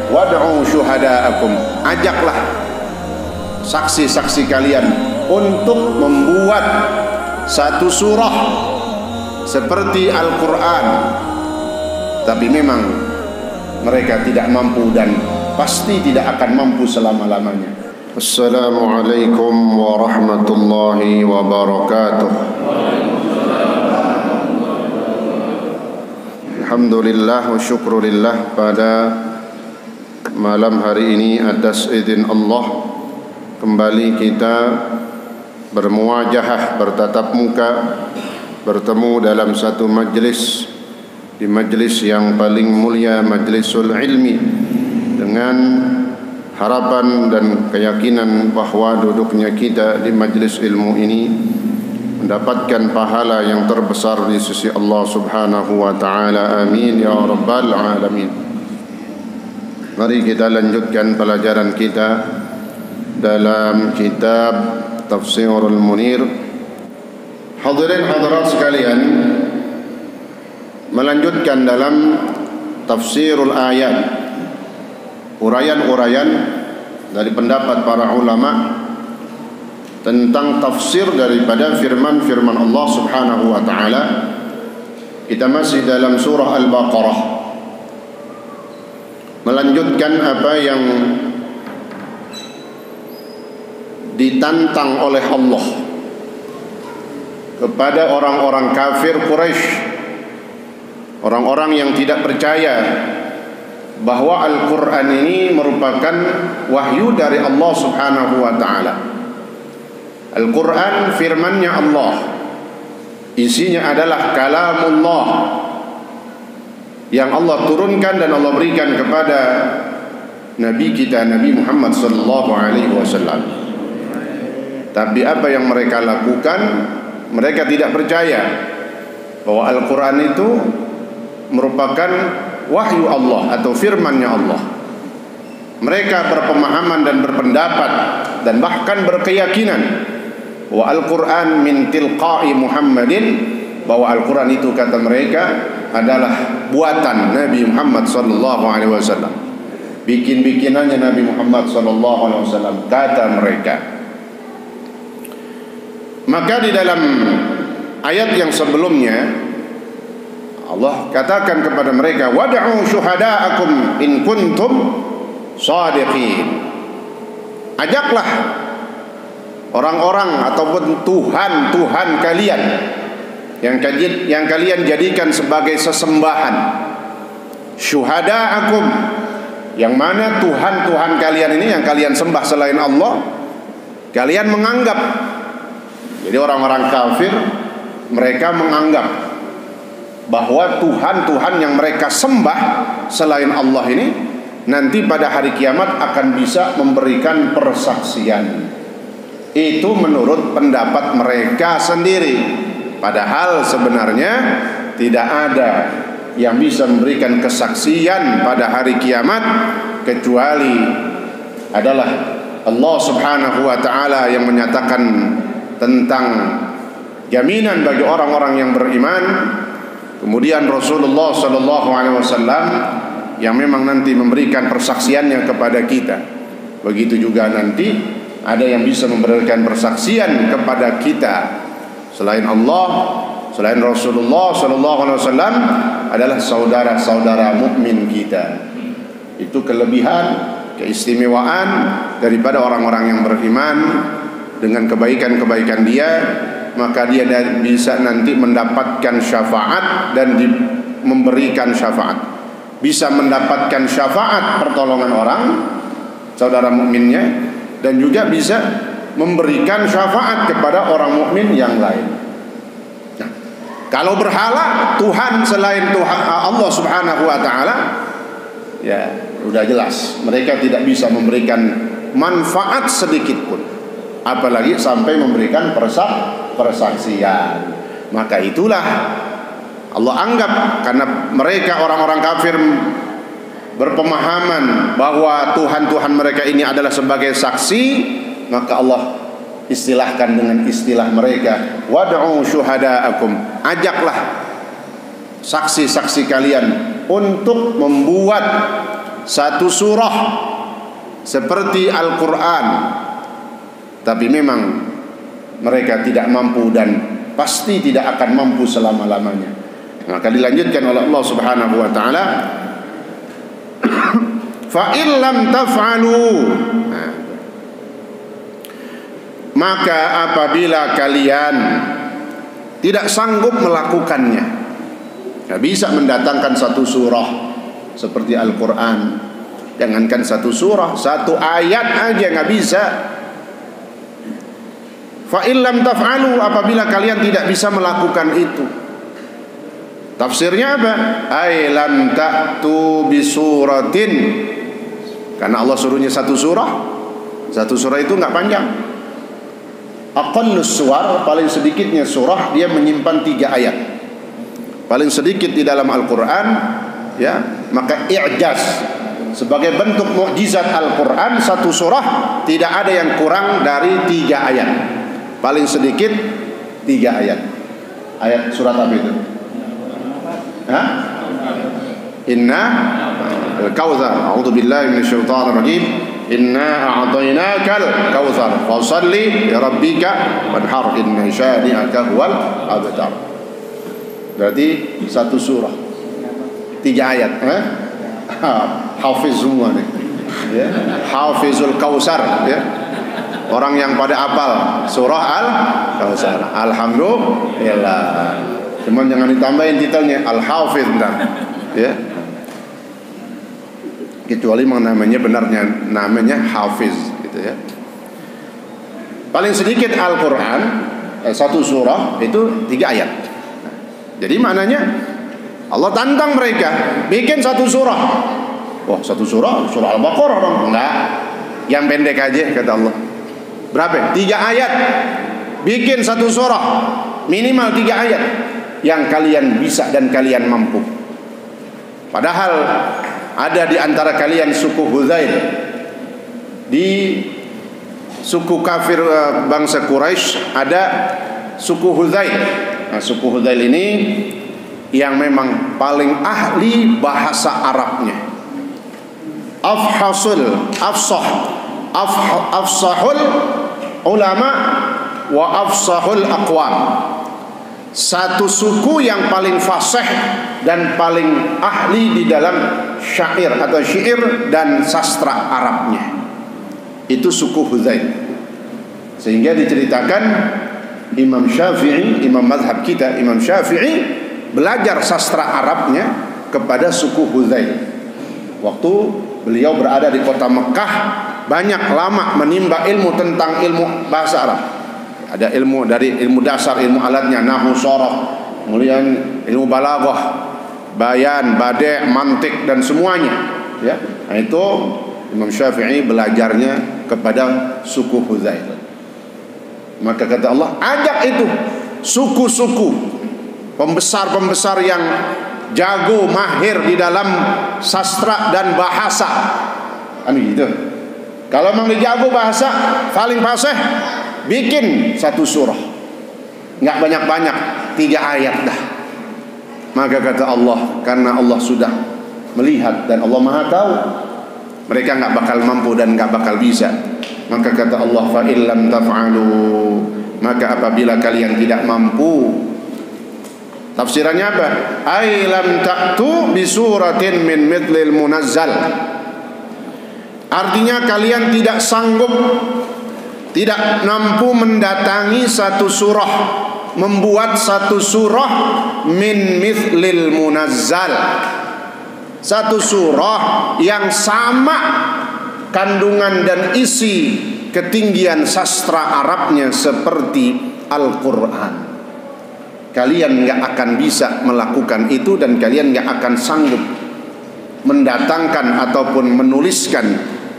Wad'u syuhada'akum, ajaklah saksi-saksi kalian untuk membuat satu surah seperti Al-Quran. Tapi memang mereka tidak mampu dan pasti tidak akan mampu selama-lamanya. Assalamualaikum warahmatullahi wabarakatuh. Alhamdulillah wa syukurillah, pada malam hari ini atas izin Allah kembali kita bermuajahah, bertatap muka, bertemu dalam satu majlis, di majlis yang paling mulia, majlisul ilmi, dengan harapan dan keyakinan bahwa duduknya kita di majlis ilmu ini mendapatkan pahala yang terbesar di sisi Allah Subhanahu wa taala. Amin ya rabbal alamin. Mari kita lanjutkan pelajaran kita dalam kitab Tafsirul Munir. Hadirin hadirat sekalian, melanjutkan dalam tafsirul ayat, uraian-uraian dari pendapat para ulama tentang tafsir daripada firman-firman Allah Subhanahu wa taala. Kita masih dalam surah Al-Baqarah, melanjutkan apa yang ditantang oleh Allah kepada orang-orang kafir Quraisy, orang-orang yang tidak percaya bahwa Al-Quran ini merupakan wahyu dari Allah Subhanahu wa ta'ala. Al-Quran firmannya Allah, isinya adalah kalamullah yang Allah turunkan dan Allah berikan kepada Nabi kita, Nabi Muhammad sallallahu alaihi wasallam. Tapi apa yang mereka lakukan? Mereka tidak percaya bahwa Al-Quran itu merupakan wahyu Allah atau firmannya Allah. Mereka berpemahaman dan berpendapat dan bahkan berkeyakinan bahwa Al-Quran min tilqa'i Muhammadin, bahwa Al-Quran itu, kata mereka, adalah buatan Nabi Muhammad sallallahu alaihi wasallam, bikin-bikinannya Nabi Muhammad sallallahu alaihi wasallam, kata mereka. Maka di dalam ayat yang sebelumnya Allah katakan kepada mereka, wad'u syuhada'akum in kuntum shadiqin. Ajaklah orang-orang ataupun Tuhan kalian yang kalian jadikan sebagai sesembahan. Syuhada'akum, yang mana Tuhan kalian ini yang kalian sembah selain Allah, kalian menganggap. Jadi orang-orang kafir, mereka menganggap bahwa Tuhan yang mereka sembah selain Allah ini nanti pada hari kiamat akan bisa memberikan persaksian. Itu menurut pendapat mereka sendiri. Padahal sebenarnya tidak ada yang bisa memberikan kesaksian pada hari kiamat kecuali adalah Allah Subhanahu wa ta'ala, yang menyatakan tentang jaminan bagi orang-orang yang beriman. Kemudian Rasulullah sallallahu alaihi wasallam yang memang nanti memberikan persaksiannya kepada kita. Begitu juga nanti ada yang bisa memberikan persaksian kepada kita selain Allah, selain Rasulullah sallallahu alaihi wasallam, adalah saudara-saudara mukmin kita. Itu kelebihan, keistimewaan daripada orang-orang yang beriman. Dengan kebaikan-kebaikan dia, maka dia bisa nanti mendapatkan syafaat dan memberikan syafaat. Bisa mendapatkan syafaat, pertolongan orang, saudara mukminnya, dan juga bisa memberikan syafaat kepada orang mukmin yang lain. Nah, kalau berhala Tuhan selain Tuhan Allah Subhanahu wa ta'ala, ya udah jelas mereka tidak bisa memberikan manfaat sedikit pun, apalagi sampai memberikan persaksian. Maka itulah Allah anggap, karena mereka orang-orang kafir berpemahaman bahwa Tuhan-Tuhan mereka ini adalah sebagai saksi, maka Allah istilahkan dengan istilah mereka, wad'u syuhada'akum, ajaklah saksi-saksi kalian untuk membuat satu surah seperti Al-Quran. Tapi memang mereka tidak mampu dan pasti tidak akan mampu selama-lamanya. Maka dilanjutkan oleh Allah Subhanahu wa taala, fa in lam taf'alu, maka apabila kalian tidak sanggup melakukannya, nggak bisa mendatangkan satu surah seperti Al-Quran, jangankan satu surah, satu ayat aja nggak bisa. Fa in lam taf'alu, apabila kalian tidak bisa melakukan itu. Tafsirnya apa? Ai lam ta'tu bisuratin, karena Allah suruhnya satu surah. Satu surah itu nggak panjang. Aqallus suwar, paling sedikitnya surah dia menyimpan 3 ayat. Paling sedikit di dalam Al-Quran, ya, maka i'jaz sebagai bentuk mukjizat Al-Quran, satu surah tidak ada yang kurang dari 3 ayat. Paling sedikit 3 ayat. Ayat surat apa itu? Hah? Inna al-kautsar. A'udzu billahi minasyaitonir rajim. Inna a'tainakal kautsar fashalli li rabbika wanhar inna syani'aka huwal abtar. Berarti satu surah 3 ayat, hafiz semua nih, ya. Hafizul Kautsar, ya. Orang yang pada hafal surah Al-Kautsar. Alhamdulillah. Cuman jangan ditambahin titelnya Al-Hafiz, ya. Kecuali namanya benarnya namanya Hafiz, gitu ya. Paling sedikit Al-Quran satu surah itu 3 ayat. Jadi maknanya Allah tantang mereka, bikin satu surah. Wah, satu surah Al-Baqarah dong. Enggak, yang pendek aja kata Allah. Berapa? 3 ayat. Bikin satu surah minimal 3 ayat yang kalian bisa dan kalian mampu. Padahal ada di antara kalian suku Hudzail, di suku kafir bangsa Quraisy ada suku Hudzail. Nah, suku Hudzail ini yang memang paling ahli bahasa Arabnya. Afsahul ulama wa afsahul aqwam. Satu suku yang paling fasih dan paling ahli di dalam syair atau syair dan sastra Arabnya. Itu suku Hudzail. Sehingga diceritakan Imam Syafi'i, imam mazhab kita, Imam Syafi'i belajar sastra Arabnya kepada suku Hudzail. Waktu beliau berada di kota Mekah, banyak lama menimba ilmu tentang ilmu bahasa Arab. Ada ilmu dari ilmu dasar, ilmu alatnya, nahwu, sharaf, kemudian ilmu balaghah, bayan, badi', mantik dan semuanya, ya. Nah, itu Imam Syafi'i belajarnya kepada suku Hudzail. Maka kata Allah, ajak itu suku-suku pembesar-pembesar yang jago, mahir di dalam sastra dan bahasa. Kan gitu. Kalau memang dijago bahasa, paling fasih, bikin satu surah. Enggak banyak-banyak, 3 ayat dah. Maka kata Allah, karena Allah sudah melihat dan Allah Maha tahu mereka enggak bakal mampu dan enggak bakal bisa. Maka kata Allah, fa illam taf'alu, maka apabila kalian tidak mampu. Tafsirannya apa? Ai lam ta'tu bi suratin min mithlil munazzal. Artinya kalian tidak sanggup, tidak mampu mendatangi satu surah, membuat satu surah min mithlil munazzal, satu surah yang sama kandungan dan isi ketinggian sastra Arabnya seperti Al-Quran. Kalian gak akan bisa melakukan itu dan kalian gak akan sanggup mendatangkan ataupun menuliskan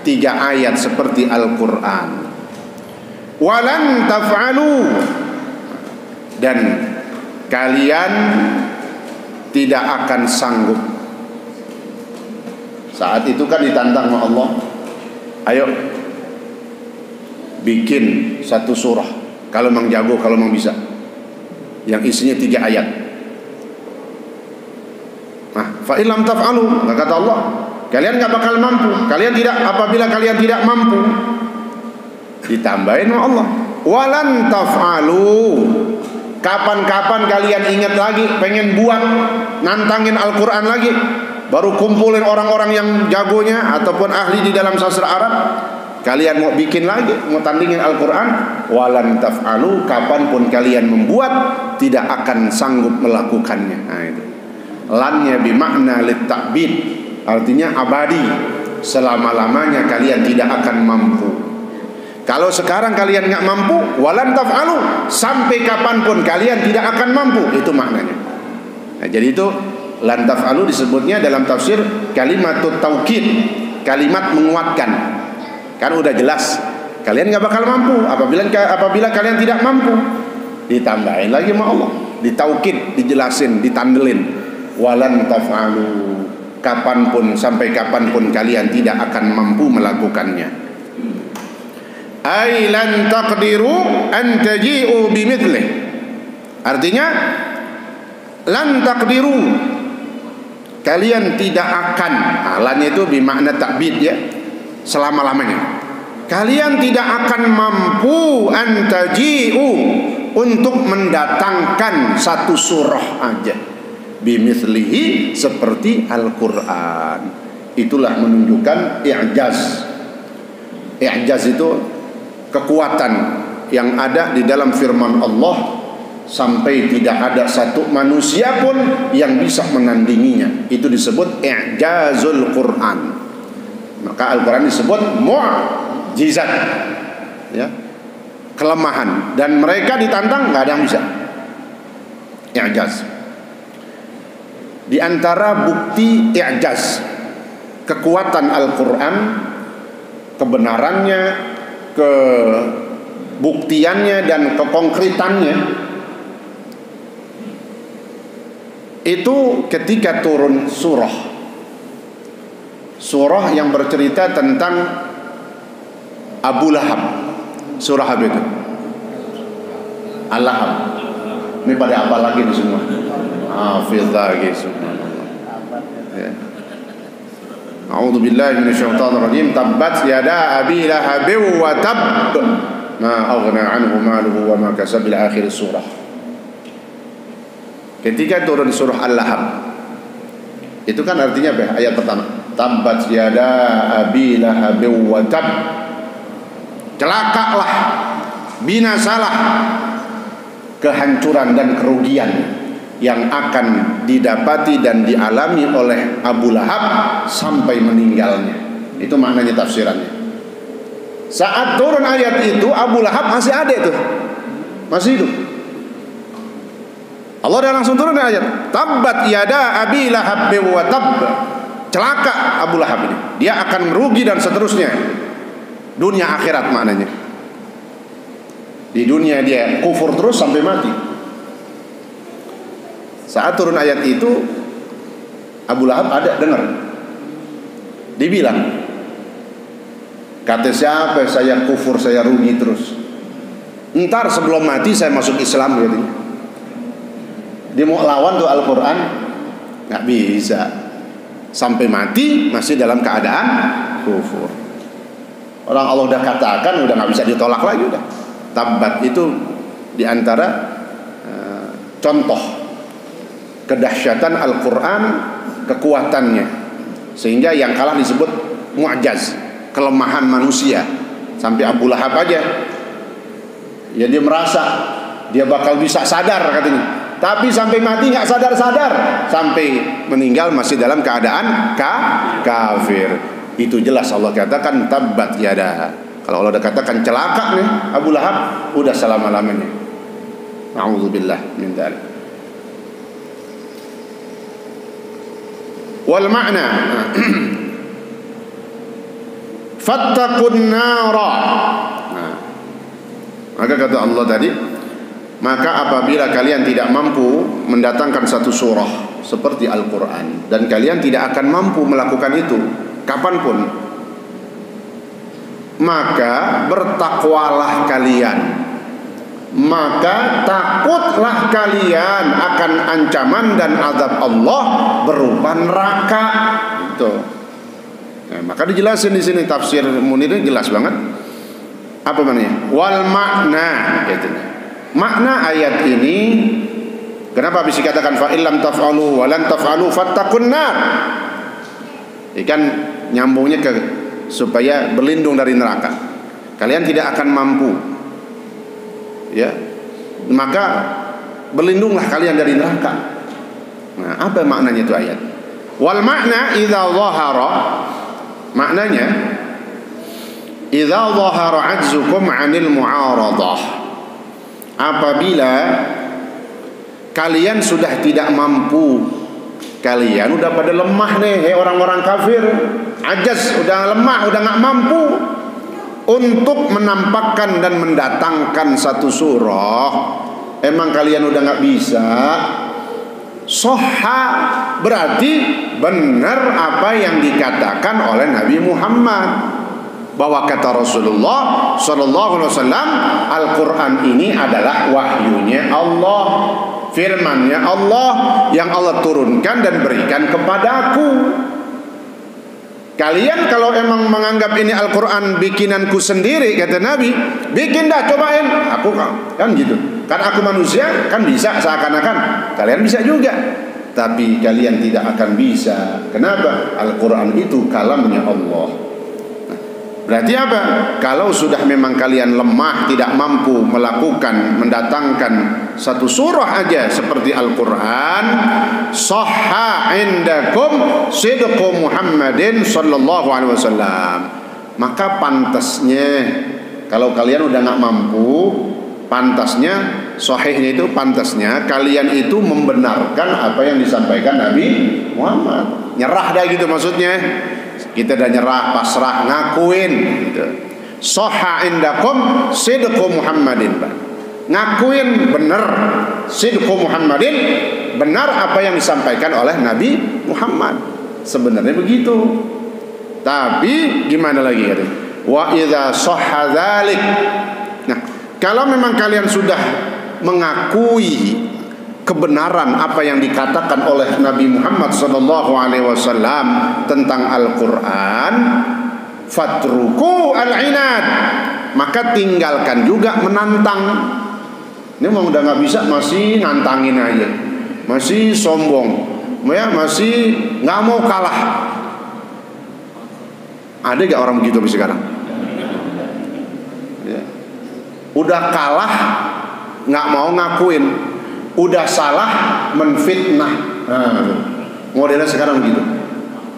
3 ayat seperti Al-Quran. Walan taf'alu, dan kalian tidak akan sanggup. Saat itu kan ditantang sama Allah, ayo bikin 1 surah, kalau memang jago, kalau memang bisa, yang isinya 3 ayat. Nah, fa illam taf'alu, kata Allah, kalian nggak bakal mampu. Kalian tidak, apabila kalian tidak mampu, ditambahin sama Allah, walan taf'alu. Kapan-kapan kalian ingat lagi, pengen buat nantangin Al-Quran lagi, baru kumpulin orang-orang yang jagonya ataupun ahli di dalam sastra Arab, kalian mau bikin lagi, mau tandingin Al-Quran, walan taf'alu, kapanpun kalian membuat, tidak akan sanggup melakukannya. Nah itu lannya bimakna litakbid, artinya abadi, selama-lamanya kalian tidak akan mampu. Kalau sekarang kalian nggak mampu, walan taf'alu, sampai kapanpun kalian tidak akan mampu, itu maknanya. Nah, jadi itu lan taf'alu disebutnya dalam tafsir kalimatut taukid, kalimat menguatkan. Kan udah jelas kalian nggak bakal mampu. Apabila kalian tidak mampu, ditambahin lagi sama Allah, ditaukid, dijelasin, ditandelin, walan taf'alu, kapanpun, sampai kapanpun kalian tidak akan mampu melakukannya. Ay lan taqdiru an taji'u bimithlihi, artinya lan taqdiru, kalian tidak akan, lannya itu bermakna takbid ya, selama-lamanya kalian tidak akan mampu an taji'u, untuk mendatangkan 1 surah aja bimithlihi, seperti Al-Quran. Itulah menunjukkan i'jaz. I'jaz itu kekuatan yang ada di dalam firman Allah, sampai tidak ada satu manusia pun yang bisa menandinginya. Itu disebut i'jazul Quran. Maka Al-Quran disebut mu'jizat ya, kelemahan, dan mereka ditantang, nggak ada yang bisa. I'jaz. Di antara bukti i'jaz, kekuatan Al-Quran, kebenarannya, kebuktiannya, dan kekonkretannya, itu ketika turun surah yang bercerita tentang Abu Lahab. Surah apa itu? Al-Lahab. Ini pada apa lagi ini semua? Hafiz lagi, subhanallah ya. A'udzu billahi minasyaitonir rajim. Tabbat yada abi lahab wa tab, ma aghna anhu maluhu wa ma kasab, ila akhir surah. Ketika turun surah Al-Lahab, itu kan artinya apa? Ayat pertama, tabbat yada abi lahab wa tab, celakalah, binasalah, kehancuran dan kerugian yang akan didapati dan dialami oleh Abu Lahab sampai meninggalnya. Itu maknanya, tafsirannya. Saat turun ayat itu, Abu Lahab masih ada itu, masih hidup. Allah dah langsung turun ayat, tabbat yada abi lahab wa tab, celaka Abu Lahab ini, dia akan merugi dan seterusnya, dunia akhirat maknanya. Di dunia dia kufur terus sampai mati. Saat turun ayat itu, Abu Lahab ada dengar, dibilang, kata siapa saya kufur, saya rugi terus, ntar sebelum mati saya masuk Islam gitu. Dia mau lawan tuh Al-Quran, nggak bisa, sampai mati masih dalam keadaan kufur. Orang Allah udah katakan, udah nggak bisa ditolak lagi udah. Tabat itu diantara contoh kedahsyatan Al-Quran, kekuatannya, sehingga yang kalah disebut mu'jaz, kelemahan manusia. Sampai Abu Lahab aja ya, dia merasa dia bakal bisa sadar katanya, tapi sampai mati nggak sadar-sadar, sampai meninggal masih dalam keadaan kafir. Itu jelas Allah katakan tabbat yada. Kalau Allah udah katakan celaka nih Abu Lahab, udah selama-lamanya. A'udzubillah min dzalik. Wal makna fattaqun nara. Nah, maka kata Allah tadi, maka apabila kalian tidak mampu mendatangkan satu surah seperti Al-Quran, dan kalian tidak akan mampu melakukan itu kapanpun, maka bertakwalah kalian, maka takutlah kalian akan ancaman dan azab Allah berupa neraka. Itu. Nah, maka dijelasin di sini tafsir Munir jelas banget. Apa maknanya? Wal makna, katanya. Makna ayat ini, kenapa bisa dikatakan fa illam taf'alu wa lan taf'alu fattaqun nar? Ikan nyambungnya ke supaya berlindung dari neraka. Kalian tidak akan mampu, ya, maka berlindunglah kalian dari neraka. Nah, apa maknanya itu ayat? Wal makna idza dhahara, maknanya idza dhahara ajzukum 'anil mu'aradah, apabila kalian sudah tidak mampu, kalian udah pada lemah nih, orang-orang kafir, ajaz, udah lemah, udah nggak mampu untuk menampakkan dan mendatangkan satu surah, emang kalian udah nggak bisa. Soha berarti benar apa yang dikatakan oleh Nabi Muhammad, bahwa kata Rasulullah sallallahu alaihi wasallam, Al-Quran ini adalah wahyunya Allah, firmannya Allah yang Allah turunkan dan berikan kepadaku. Kalian kalau emang menganggap ini Al-Quran bikinanku sendiri, kata Nabi, bikin dah, cobain. Aku kan gitu, kan aku manusia, kan bisa seakan-akan kalian bisa juga, tapi kalian tidak akan bisa. Kenapa? Al-Quran itu kalamnya Allah. Berarti apa? Kalau sudah memang kalian lemah, tidak mampu melakukan, mendatangkan satu surah aja seperti Al-Quran, sahha indakum sidqu Muhammadin sallallahu alaihi wasallam, maka pantasnya, kalau kalian udah gak mampu, pantasnya, sahihnya itu pantasnya kalian itu membenarkan apa yang disampaikan Nabi Muhammad. Nyerah dah gitu maksudnya. Kita dah nyerah, pasrah, ngakuin gitu. Sahha indakum sidqu Muhammadin, ngakuin benar sidqu Muhammadin, benar apa yang disampaikan oleh Nabi Muhammad. Sebenarnya begitu. Tapi gimana lagi katanya? Wa idza sahha dzalik. Nah, kalau memang kalian sudah mengakui kebenaran apa yang dikatakan oleh Nabi Muhammad sallallahu alaihi wasallam tentang Al-Quran, fatruku al-inad, maka tinggalkan juga menantang. Ini memang udah nggak bisa, masih nantangin aja, masih sombong, ya, masih nggak mau kalah. Ada gak orang begitu sekarang? Ya. Udah kalah nggak mau ngakuin, udah salah menfitnah. Modelnya sekarang begitu.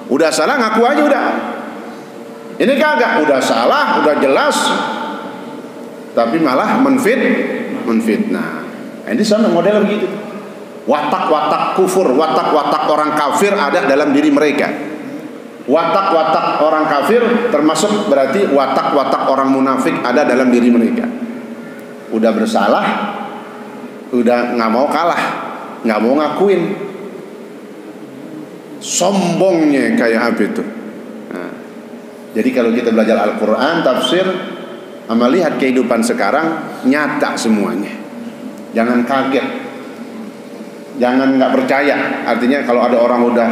Udah salah ngaku aja udah. Ini kagak, udah salah, udah jelas, tapi malah menfitnah. Ini sama model begitu. Watak-watak kufur, watak-watak orang kafir ada dalam diri mereka. Watak-watak orang kafir termasuk berarti watak-watak orang munafik ada dalam diri mereka. Udah bersalah, udah nggak mau kalah, nggak mau ngakuin, sombongnya kayak apa itu. Nah, jadi kalau kita belajar Al-Quran, tafsir, sama lihat kehidupan sekarang, nyata semuanya. Jangan kaget, jangan nggak percaya. Artinya kalau ada orang udah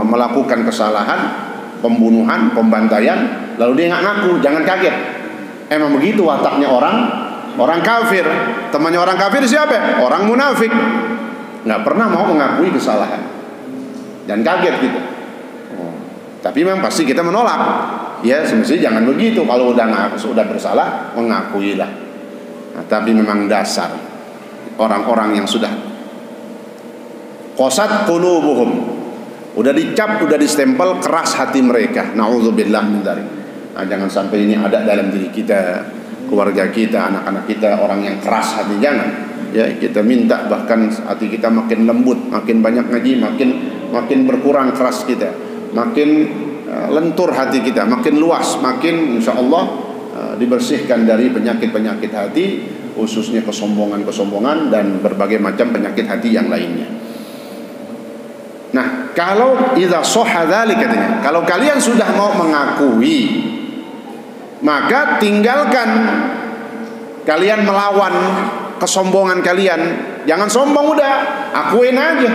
melakukan kesalahan, pembunuhan, pembantaian, lalu dia nggak ngaku, jangan kaget. Emang begitu wataknya orang kafir. Temannya orang kafir siapa? Orang munafik, nggak pernah mau mengakui kesalahan, dan kaget gitu. Tapi memang pasti kita menolak. Ya semestinya jangan begitu. Kalau udah bersalah, mengakuilah. Nah, tapi memang dasar orang-orang yang sudah qasat qulubuhum, udah dicap, udah distempel keras hati mereka. Nauzubillah min dzalik. Nah, jangan sampai ini ada dalam diri kita, keluarga kita, anak-anak kita, orang yang keras hati, jangan. Ya, kita minta bahkan hati kita makin lembut, makin banyak ngaji, makin makin berkurang keras kita, makin lentur hati kita, makin luas, makin insya Allah dibersihkan dari penyakit-penyakit hati, khususnya kesombongan-kesombongan dan berbagai macam penyakit hati yang lainnya. Nah, kalau idza sahha dzalik, katanya, kalau kalian sudah mau mengakui, maka tinggalkan kalian melawan kesombongan kalian. Jangan sombong, udah akuin aja.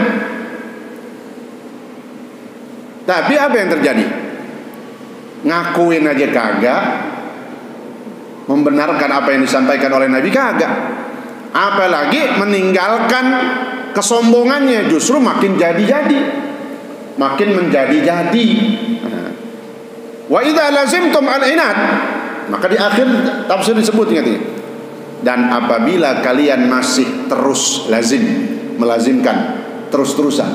Tapi apa yang terjadi? Ngakuin aja kagak, membenarkan apa yang disampaikan oleh Nabi kagak, apalagi meninggalkan kesombongannya, justru makin jadi-jadi, makin menjadi-jadi. Wa idza lazimtum al-inad, maka di akhir tafsir disebut katanya, dan apabila kalian masih terus lazim, melazimkan terus-terusan,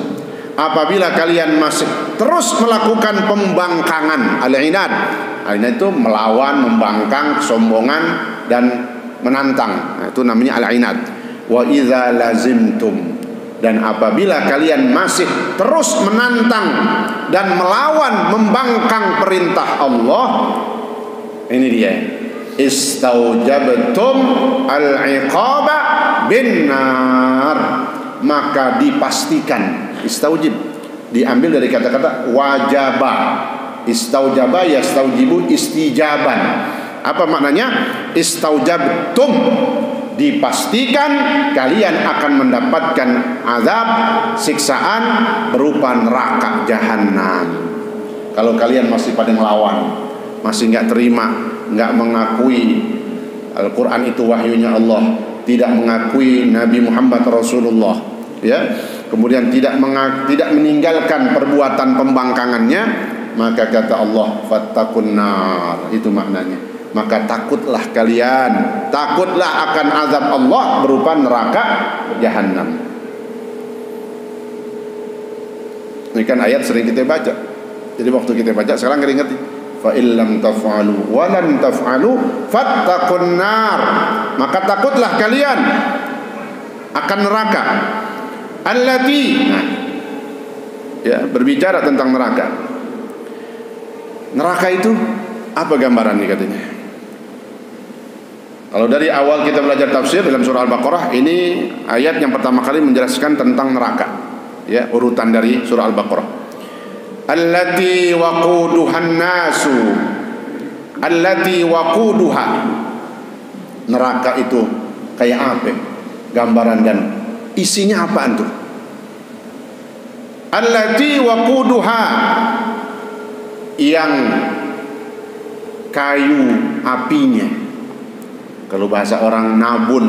apabila kalian masih terus melakukan pembangkangan, al-inad, al-inad itu melawan, membangkang, kesombongan dan menantang, nah, itu namanya al-inad. Wa idza lazimtum, dan apabila kalian masih terus menantang dan melawan, membangkang perintah Allah, ini dia, istaujabtum al-iqaba bin nar, maka dipastikan. Istaujib diambil dari kata-kata wajaba. Istaujaba yastaujibu istijaban. Apa maknanya? Istaujabtum, dipastikan kalian akan mendapatkan azab, siksaan berupa neraka jahanam. Kalau kalian masih pada ngelawan, masih nggak terima, nggak mengakui Al-Quran itu wahyunya Allah, tidak mengakui Nabi Muhammad Rasulullah, ya, kemudian tidak meninggalkan perbuatan pembangkangannya, maka kata Allah, fattaqun nar, itu maknanya, maka takutlah kalian, takutlah akan azab Allah berupa neraka jahanam. Ini kan ayat sering kita baca, jadi waktu kita baca sekarang ngeringetin, fa illam taf'alu wa lan taf'alu fattaqun nar, maka takutlah kalian akan neraka allati, nah, ya, berbicara tentang neraka. Neraka itu apa gambarannya katanya? Kalau dari awal kita belajar tafsir dalam surah Al-Baqarah, ini ayat yang pertama kali menjelaskan tentang neraka, ya, urutan dari surah Al-Baqarah. Allati waquduhan nasu, allati waquduha, neraka itu kayak apa? Gambaran dan isinya apaan tuh? Allati waquduha, yang kayu apinya. Kalau bahasa orang nabun,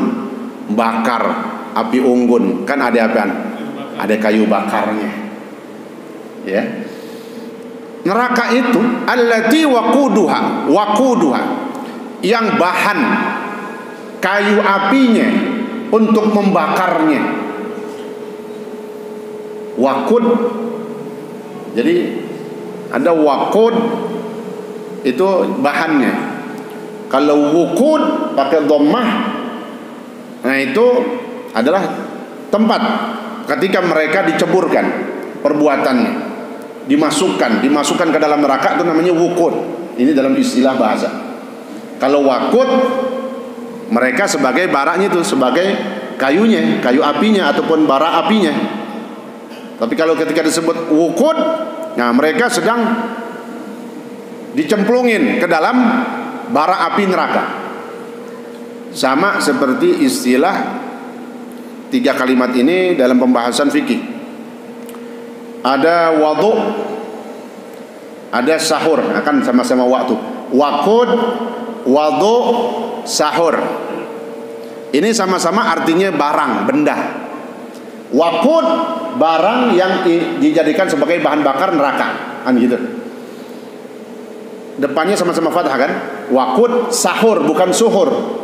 bakar api unggun, kan ada apaan? Ada kayu bakarnya, ya. Neraka itu allati waquduha, waquduha, yang bahan kayu apinya untuk membakarnya. Waqud, jadi ada waqud itu bahannya. Kalau wuqud pakai dhammah, nah itu adalah tempat ketika mereka diceburkan perbuatannya, dimasukkan ke dalam neraka, itu namanya wuqud. Ini dalam istilah bahasa. Kalau waqud, mereka sebagai baraknya itu, sebagai kayunya, kayu apinya ataupun bara apinya. Tapi kalau ketika disebut wuqud, nah mereka sedang dicemplungin ke dalam bara api neraka. Sama seperti istilah tiga kalimat ini dalam pembahasan fikih. Ada wudu, ada sahur, akan sama-sama waktu. Waqud, wudu, sahur. Ini sama-sama artinya barang, benda. Waqud, barang yang dijadikan sebagai bahan bakar neraka, kan gitu. Depannya sama-sama fathah kan? Waqud, sahur, bukan suhur.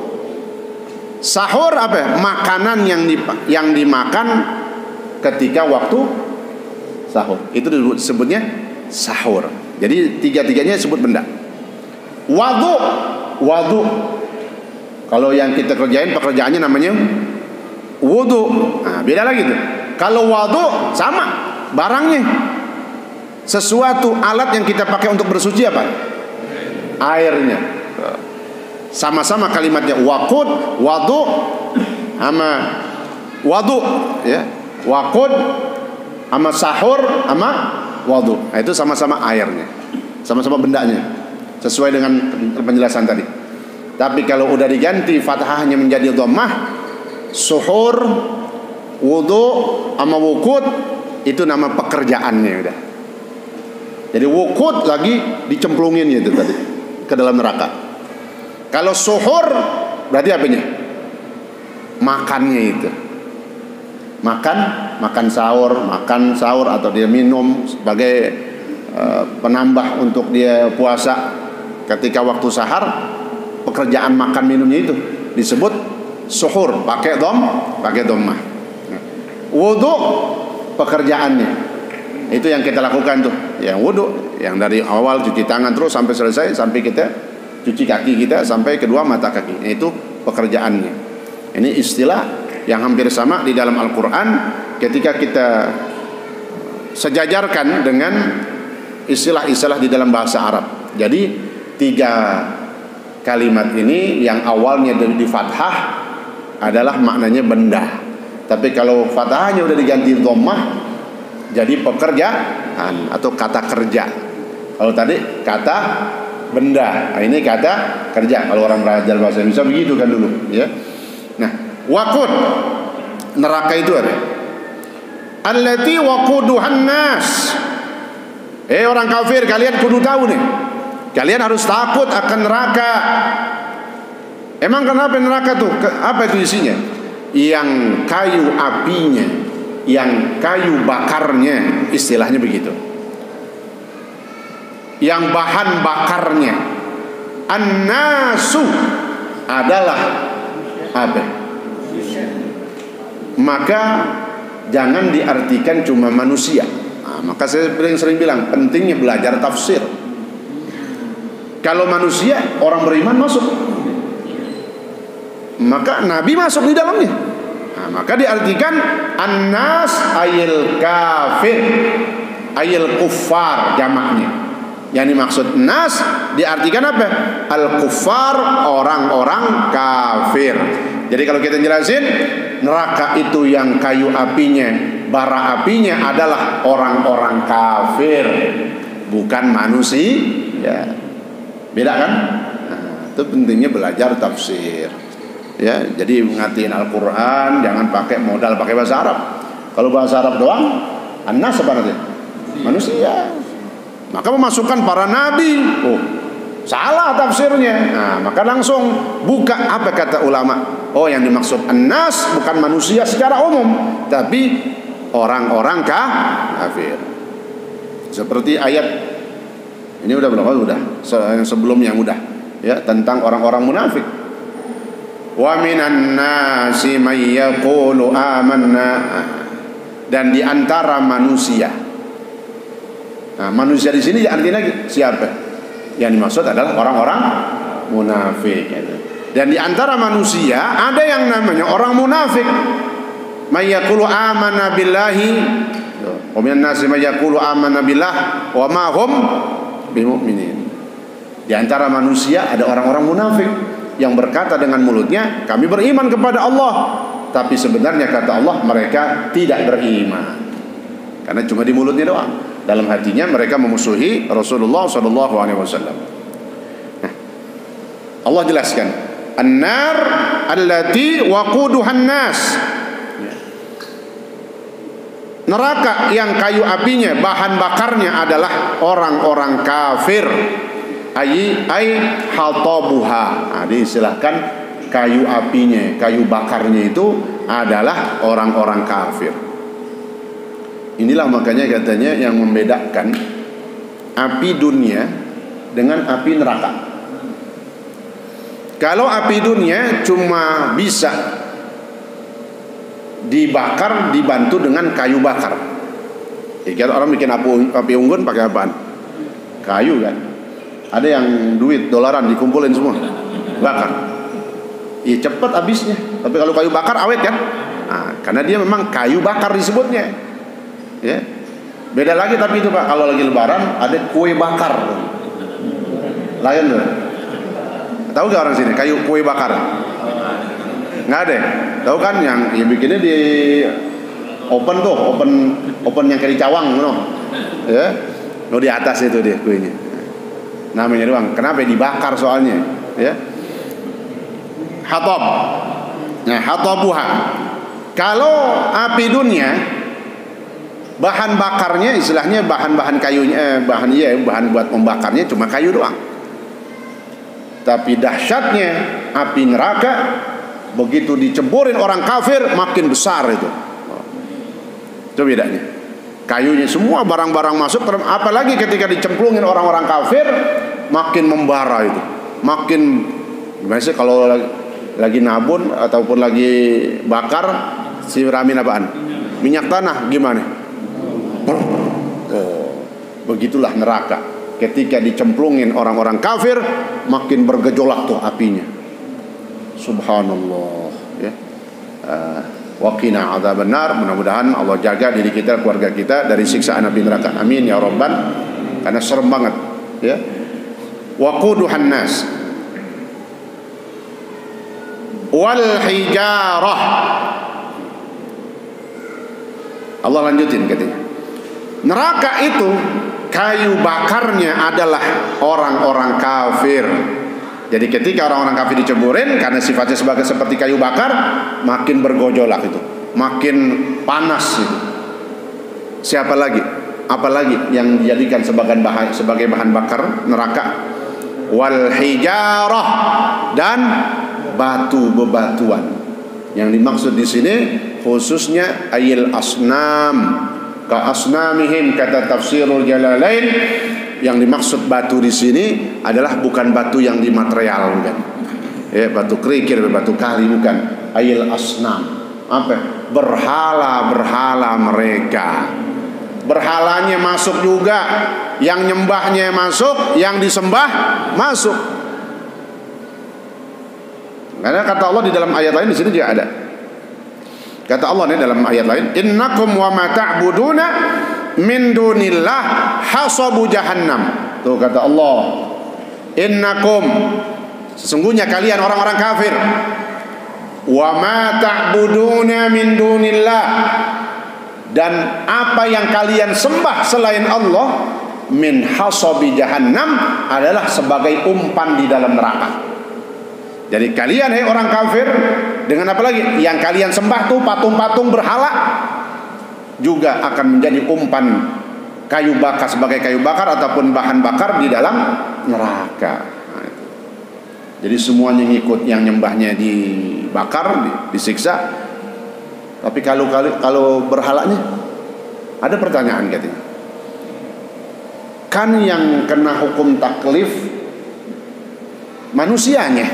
Sahur apa? Makanan yang dimakan ketika waktu sahur. Itu disebutnya sahur. Jadi tiga-tiganya disebut benda. Wudu, wudu. Kalau yang kita kerjain pekerjaannya namanya wudu. Nah, beda lagi tuh. Kalau wudu sama barangnya. Sesuatu alat yang kita pakai untuk bersuci apa? Airnya. Sama-sama kalimatnya waqud, wadu, sama wadu, ya. Waqud sama sahur sama wadu. Nah, itu sama-sama airnya. Sama-sama bendanya. Sesuai dengan penjelasan tadi. Tapi kalau udah diganti fathahnya menjadi dhammah, suhur, wudu sama wukud, itu nama pekerjaannya udah. Jadi wukud lagi dicemplungin itu tadi ke dalam neraka. Kalau suhur berarti apanya? Makannya itu. Makan sahur atau dia minum sebagai penambah untuk dia puasa ketika waktu sahar. Pekerjaan makan minumnya itu disebut suhur, pakai dhammah. Wudu pekerjaannya itu yang kita lakukan tuh, yang wudu, yang dari awal cuci tangan terus sampai selesai, sampai kita cuci kaki kita sampai kedua mata kaki, itu pekerjaannya. Ini istilah yang hampir sama di dalam Al-Quran ketika kita sejajarkan dengan istilah-istilah di dalam bahasa Arab. Jadi 3 kalimat ini yang awalnya di fathah adalah maknanya benda. Tapi kalau fathahnya udah diganti dhammah jadi pekerjaan atau kata kerja. Kalau tadi kata benda, nah ini kata kerja. Kalau orang belajar bahasa Indonesia begitu kan dulu, ya. Nah, waqud neraka itu ada. Allati waquduhan nas. Orang kafir, kalian kudu tahu nih. Kalian harus takut akan neraka. Emang kenapa neraka tuh? Apa itu isinya? Yang kayu apinya, yang kayu bakarnya, istilahnya begitu. Yang bahan bakarnya, an-nasu adalah apa? Maka jangan diartikan cuma manusia. Maka saya sering bilang pentingnya belajar tafsir. Kalau manusia, orang beriman masuk, maka Nabi masuk di dalamnya. Maka diartikan an-nas ayil kafir, ayil kuffar jamaknya. Yang dimaksud nas diartikan apa? Al-kuffar, orang-orang kafir. Jadi kalau kita jelasin, neraka itu yang kayu apinya, bara apinya adalah orang-orang kafir, bukan manusia. Ya. Beda kan? Nah, itu pentingnya belajar tafsir. Ya, jadi mengertiin Al-Quran jangan pakai modal pakai bahasa Arab. Kalau bahasa Arab doang, an-nas apa nanti? Manusia. Maka memasukkan para nabi. Salah tafsirnya. Nah, maka langsung buka apa kata ulama. Yang dimaksud an-nas bukan manusia secara umum, tapi orang-orang kafir. Seperti ayat ini udah belum? Udah. Yang sebelumnya udah. Ya, tentang orang-orang munafik. Wa minan nasi may yaqulu amanna. Dan di antara manusia. Nah, manusia di sini artinya siapa? Yang dimaksud adalah orang-orang munafik. Dan di antara manusia ada yang namanya orang munafik. May yaqulu amanna billahi. Wa minan nasi may yaqulu amanna billah wa ma hum bimu'minin. Di antara manusia ada orang-orang munafik yang berkata dengan mulutnya kami beriman kepada Allah, tapi sebenarnya kata Allah mereka tidak beriman. Karena cuma di mulutnya doang, dalam hatinya mereka memusuhi Rasulullah SAW. Nah, Allah jelaskan an-nar allati waquduhan nas. Neraka yang kayu apinya, bahan bakarnya adalah orang-orang kafir. Ai hatabuha. Nah, diistilahkan kayu apinya, kayu bakarnya itu adalah orang-orang kafir. Inilah makanya katanya yang membedakan api dunia dengan api neraka. Kalau api dunia cuma bisa dibakar dibantu dengan kayu bakar. Kalau orang bikin api unggun pakai apaan? Kayu kan. Ada yang duit dolaran dikumpulin semua, bakar. Iya cepat habisnya. Tapi kalau kayu bakar awet kan? Nah, karena dia memang kayu bakar disebutnya. Ya. Beda lagi tapi itu Pak, kalau lagi lebaran ada kue bakar. Lain tuh. Tahu gak orang sini kayu kue bakar? Nggak ada. Tahu kan yang bikinnya di open tuh, open yang kayak di cawang no. Ya. No di atas itu dia kuenya. Namanya doang. Kenapa dibakar soalnya? Ya. Hatab. Nah, hatabuha. Kalau api dunia bahan bakarnya istilahnya bahan-bahan kayunya bahan buat membakarnya cuma kayu doang. Tapi dahsyatnya api neraka begitu dicemburin orang kafir makin besar itu. Itu bedanya. Kayunya semua barang-barang masuk, apalagi ketika dicemplungin orang-orang kafir makin membara itu. Makin gimana sih kalau lagi nabun ataupun lagi bakar siramin apaan? Minyak tanah gimana? Oh, begitulah neraka. Ketika dicemplungin orang-orang kafir makin bergejolak tuh apinya. Subhanallah ya. Waqina adzabannar. Mudah-mudahan Allah jaga diri kita, keluarga kita dari siksaan api neraka. Amin ya Rabban. Karena serem banget ya. Waquduhan nas wal hijarah. Allah lanjutin katanya. Neraka itu kayu bakarnya adalah orang-orang kafir. Jadi ketika orang-orang kafir diceburin karena sifatnya seperti kayu bakar, makin bergojolak itu, makin panas itu. Siapa lagi? Apalagi yang dijadikan sebagai bahan bakar neraka? Wal hijarah, dan batu bebatuan. Yang dimaksud di sini khususnya ayil asnam, ka asnamihim, kata tafsirul Jalalain. Yang dimaksud batu di sini adalah bukan batu yang di material, bukan. Ya, batu kerikil, batu kali, bukan. Ayil asnam. Apa? Berhala-berhala mereka. Berhalanya masuk juga, yang nyembahnya masuk, yang disembah masuk. Karena kata Allah di dalam ayat lain di sini juga ada. Kata Allah nih dalam ayat lain, innakum wa ma ta'buduna min dunillah hasabu jahannam. Tuh kata Allah, innakum, sesungguhnya kalian orang-orang kafir, wa ma ta'buduna min dunillah, dan apa yang kalian sembah selain Allah, min hasabi jahannam, adalah sebagai umpan di dalam neraka. Jadi kalian orang kafir, dengan apa lagi? Yang kalian sembah tuh patung-patung berhala, juga akan menjadi umpan kayu bakar, sebagai kayu bakar ataupun bahan bakar di dalam neraka. Nah, itu. Jadi semuanya ngikut yang nyembahnya dibakar, disiksa. Tapi kalau berhalanya, ada pertanyaan katanya. Kan yang kena hukum taklif manusianya,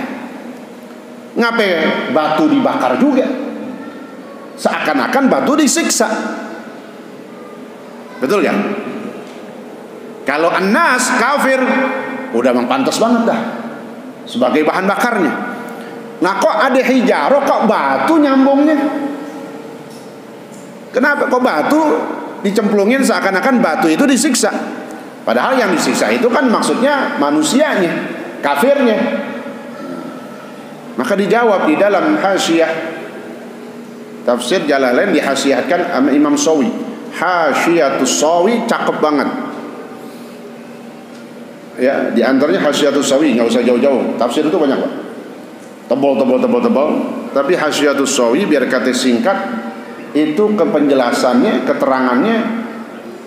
ngapain batu dibakar juga? Seakan-akan batu disiksa. Betul kan? Kalau annas kafir udah memang pantas banget dah sebagai bahan bakarnya. Nah kok ada hijarah, kok batu nyambungnya? Kenapa kok batu dicemplungin seakan-akan batu itu disiksa? Padahal yang disiksa itu kan maksudnya manusianya, kafirnya. Maka dijawab di dalam hasyiah tafsir Jalalain, dihasiatkan Imam Sawi. Hasyiatus Sawi cakep banget. Ya, di antaranya Hasyiatus Sawi, enggak usah jauh-jauh. Tafsir itu banyak, Pak. Tebal. Tapi Hasyiatus Sawi biar kata singkat, itu penjelasannya, keterangannya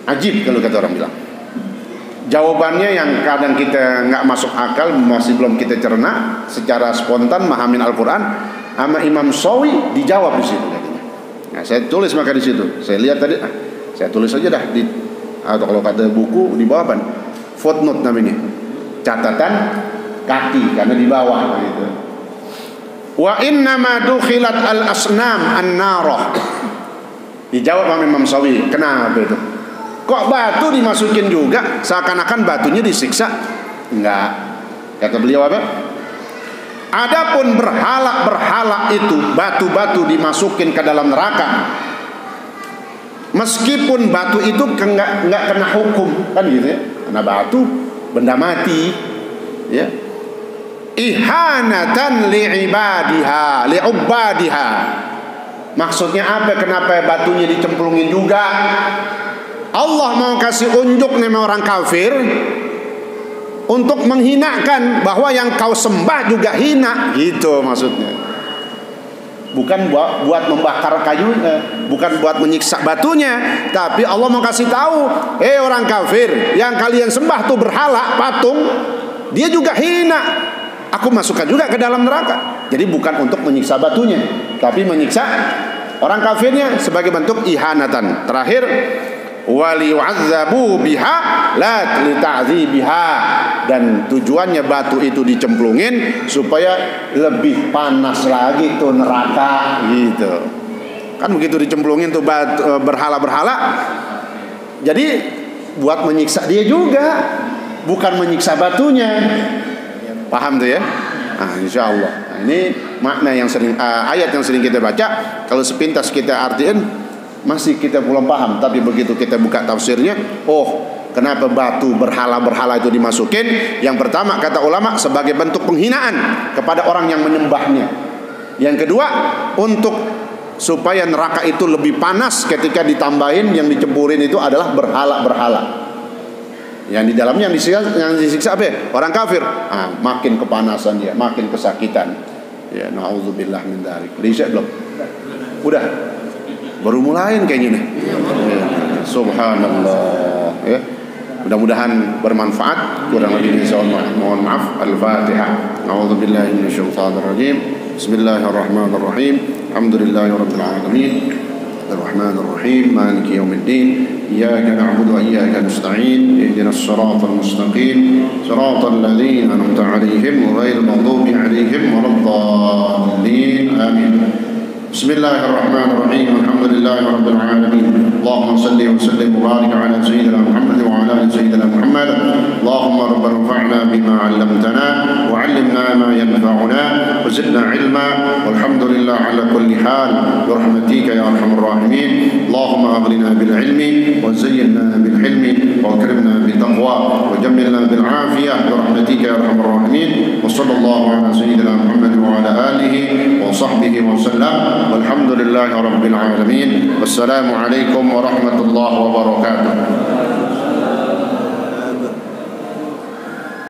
ajib kalau kata orang bilang. Jawabannya yang kadang kita nggak masuk akal, masih belum kita cerna secara spontan memahami Al-Quran, sama Imam Sawi dijawab di situ. Nah, saya tulis maka di situ. Saya lihat tadi, saya tulis aja dah atau kalau kata buku di bawah apa? Footnote namanya, catatan kaki karena di bawah gitu. Wa inna ma dukhilat al-asnam an-narah. Dijawab sama Imam Sawi, kenapa itu? Kok batu dimasukin juga? Seakan-akan batunya disiksa? Enggak. Kata beliau apa? Adapun berhala-berhala itu, batu-batu dimasukin ke dalam neraka, Meskipun batu itu nggak kena hukum, kan gitu ya, karena batu benda mati, ya. Ihanatan li'ibadiha, li'ubadiha. Maksudnya apa? Kenapa batunya dicemplungin juga? Allah mau kasih unjuk nih orang kafir untuk menghinakan bahwa yang kau sembah juga hina, gitu maksudnya. Bukan buat membakar kayunya, bukan buat menyiksa batunya, tapi Allah mau kasih tahu, orang kafir, yang kalian sembah tuh berhala, patung, dia juga hina. Aku masukkan juga ke dalam neraka. Jadi bukan untuk menyiksa batunya, tapi menyiksa orang kafirnya sebagai bentuk ihanatan. Terakhir, wali'adzabu biha la lita'dzibiha, dan tujuannya batu itu dicemplungin supaya lebih panas lagi tuh neraka, gitu. Kan begitu dicemplungin tuh berhala-berhala, jadi buat menyiksa dia juga, bukan menyiksa batunya. Paham tuh ya? Nah, insyaallah. Nah, ini makna yang sering ayat yang sering kita baca, kalau sepintas kita artiin masih kita belum paham, tapi begitu kita buka tafsirnya, kenapa batu berhala-berhala itu dimasukin? Yang pertama kata ulama sebagai bentuk penghinaan kepada orang yang menyembahnya. Yang kedua, untuk supaya neraka itu lebih panas ketika ditambahin yang dicemburin itu adalah berhala-berhala. Yang di dalamnya yang disiksa apa? Orang kafir. Makin kepanasan dia, makin kesakitan. Ya, naudzubillah min dzalik. Riset belum? Udah. Baru mulain kayaknya nih. Ya, subhanallah, ya. Mudah-mudahan bermanfaat. Kurang lebihnya saya mohon maaf. Al-Fatihah. A'udzubillahi minasyaitonir rajim. Bismillahirrahmanirrahim. Alhamdulillahirabbil alamin. Ar-Rahmanir Rahim. Maliki yaumiddin. Iyyaka na'budu wa iyyaka nasta'in. Ihdinas siratal mustaqim. Siratal ladzina an'amta 'alaihim ghairil maghdubi 'alaihim waladdallin. Amin. Bismillahirrahmanirrahim. Alhamdulillahirabbil alamin. Allahumma shalli wa sallim wa barik ala sayyidina Muhammad wa ala ali sayyidina Muhammad. Allahumma rabbana anfa'na bima 'allamtana wa 'allimna ma yanfa'una wa zidna 'ilma. Walhamdulillah ala kulli hal. Bi rahmatika ya arhamar rahimin. Allahumma aghnina bil 'ilmi wa zayyinna bil hilmi wa akrimna bit taqwa wa jammilna bil 'afiyah bi rahmatika ya arhamar rahimin. Wa sallallahu ala sayyidina Muhammad wa ala alihi wa sahbihi wa sallam. Walhamdulillahi rabbil alamin. Wassalamu alaikum warahmatullahi wabarakatuh.